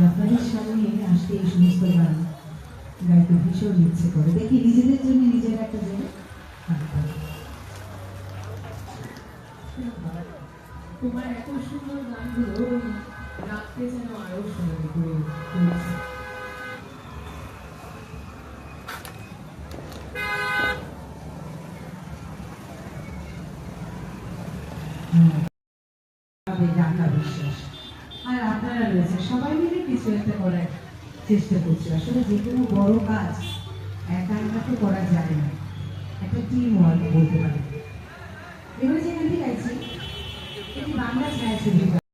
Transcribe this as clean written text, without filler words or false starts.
আপনাদের সামনে আসতে এই সমস্ত গান গাইতে ভীষণ ইচ্ছে করে। দেখি নিজেদের জন্য নিজের একটা জন্য তোমার এত সুন্দর গানগুলো রাখতে যেন আরো সুন্দর করে ঢাকা বিশ্বাস আর আপনারা রয়েছে, সবাই মিলে কিছু একটা করার চেষ্টা করছি। আসলে যে কোনো বড় কাজ একা একা তো করা যায় না, একটা টিম ওয়ার্ক বলতে পারে। এবারে যে গানটি গাইছি এটি বাংলা ছায়াছবি।